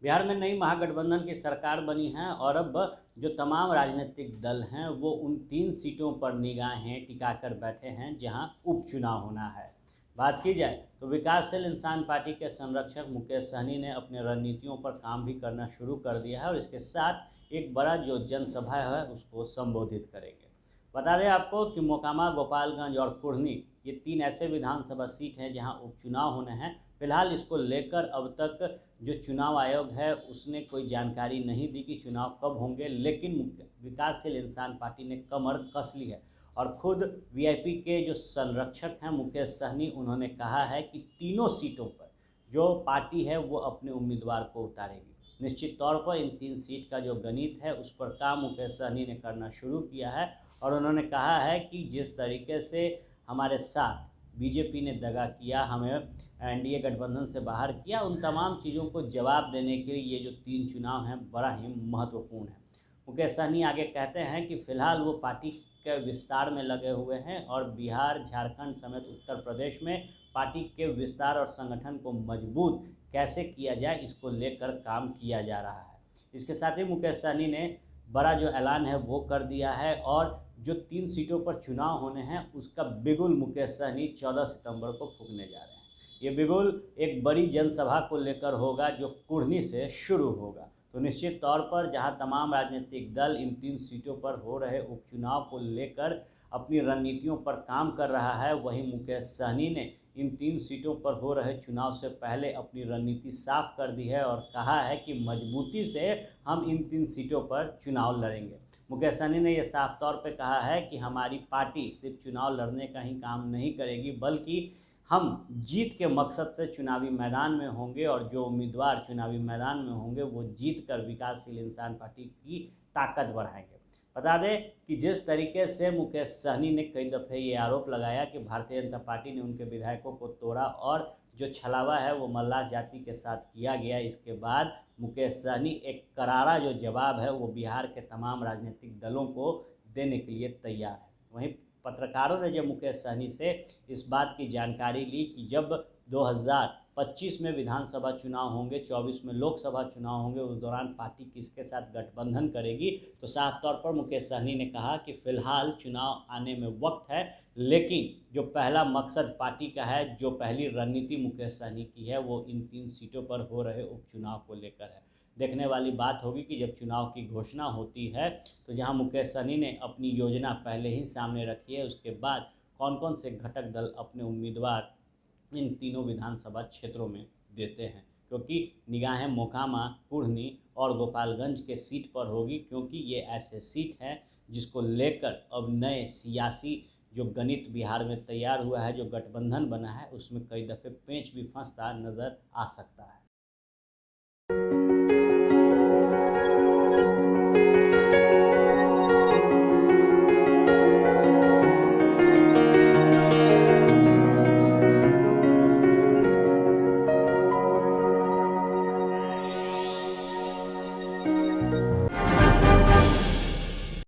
बिहार में नई महागठबंधन की सरकार बनी है और अब जो तमाम राजनीतिक दल हैं वो उन 3 सीटों पर निगाहें टिकाकर बैठे हैं जहां उपचुनाव होना है। बात की जाए तो विकासशील इंसान पार्टी के संरक्षक मुकेश सहनी ने अपने रणनीतियों पर काम भी करना शुरू कर दिया है और इसके साथ एक बड़ा जो जनसभा है उसको संबोधित करेंगे। बता दें आपको कि मोकामा, गोपालगंज और कुढ़नी ये 3 ऐसे विधानसभा सीट हैं जहां उपचुनाव होने हैं। फिलहाल इसको लेकर अब तक जो चुनाव आयोग है उसने कोई जानकारी नहीं दी कि चुनाव कब होंगे, लेकिन विकासशील इंसान पार्टी ने कमर कस ली है और खुद वीआईपी के जो संरक्षक हैं मुकेश सहनी, उन्होंने कहा है कि तीनों सीटों पर जो पार्टी है वो अपने उम्मीदवार को उतारेगी। निश्चित तौर पर इन 3 सीट का जो गणित है उस पर काम मुकेश सहनी ने करना शुरू किया है और उन्होंने कहा है कि जिस तरीके से हमारे साथ बीजेपी ने दगा किया, हमें एनडीए गठबंधन से बाहर किया, उन तमाम चीज़ों को जवाब देने के लिए ये जो 3 चुनाव हैं बड़ा ही महत्वपूर्ण है। मुकेश सहनी आगे कहते हैं कि फिलहाल वो पार्टी के विस्तार में लगे हुए हैं और बिहार, झारखंड समेत उत्तर प्रदेश में पार्टी के विस्तार और संगठन को मजबूत कैसे किया जाए इसको लेकर काम किया जा रहा है। इसके साथ ही मुकेश सहनी ने बड़ा जो ऐलान है वो कर दिया है और जो 3 सीटों पर चुनाव होने हैं उसका बिगुल मुकेश सहनी 14 सितंबर को फूंकने जा रहे हैं। ये बिगुल एक बड़ी जनसभा को लेकर होगा जो कुढ़नी से शुरू होगा। तो निश्चित तौर पर जहां तमाम राजनीतिक दल इन 3 सीटों पर हो रहे उपचुनाव को लेकर अपनी रणनीतियों पर काम कर रहा है, वहीं मुकेश सहनी ने इन 3 सीटों पर हो रहे चुनाव से पहले अपनी रणनीति साफ कर दी है और कहा है कि मजबूती से हम इन 3 सीटों पर चुनाव लड़ेंगे। मुकेश सहनी ने यह साफ तौर पे कहा है कि हमारी पार्टी सिर्फ चुनाव लड़ने का ही काम नहीं करेगी, बल्कि हम जीत के मकसद से चुनावी मैदान में होंगे और जो उम्मीदवार चुनावी मैदान में होंगे वो जीत कर विकासशील इंसान पार्टी की ताकत बढ़ाएंगे। बता दें कि जिस तरीके से मुकेश सहनी ने कई दफ़े ये आरोप लगाया कि भारतीय जनता पार्टी ने उनके विधायकों को तोड़ा और जो छलावा है वो मल्लाह जाति के साथ किया गया, इसके बाद मुकेश सहनी एक करारा जो जवाब है वो बिहार के तमाम राजनीतिक दलों को देने के लिए तैयार है। वहीं पत्रकारों ने जब मुकेश सहनी से इस बात की जानकारी ली कि जब 2025 में विधानसभा चुनाव होंगे, 24 में लोकसभा चुनाव होंगे, उस दौरान पार्टी किसके साथ गठबंधन करेगी, तो साफ तौर पर मुकेश सहनी ने कहा कि फिलहाल चुनाव आने में वक्त है, लेकिन जो पहला मकसद पार्टी का है, जो पहली रणनीति मुकेश सहनी की है वो इन 3 सीटों पर हो रहे उपचुनाव को लेकर है। देखने वाली बात होगी कि जब चुनाव की घोषणा होती है तो जहां मुकेश सहनी ने अपनी योजना पहले ही सामने रखी है, उसके बाद कौन कौन से घटक दल अपने उम्मीदवार इन तीनों विधानसभा क्षेत्रों में देते हैं, क्योंकि निगाहें मोकामा, कुढ़नी और गोपालगंज के सीट पर होगी, क्योंकि ये ऐसे सीट हैं जिसको लेकर अब नए सियासी जो गणित बिहार में तैयार हुआ है, जो गठबंधन बना है उसमें कई दफ़े पेंच भी फंसता नज़र आ सकता है।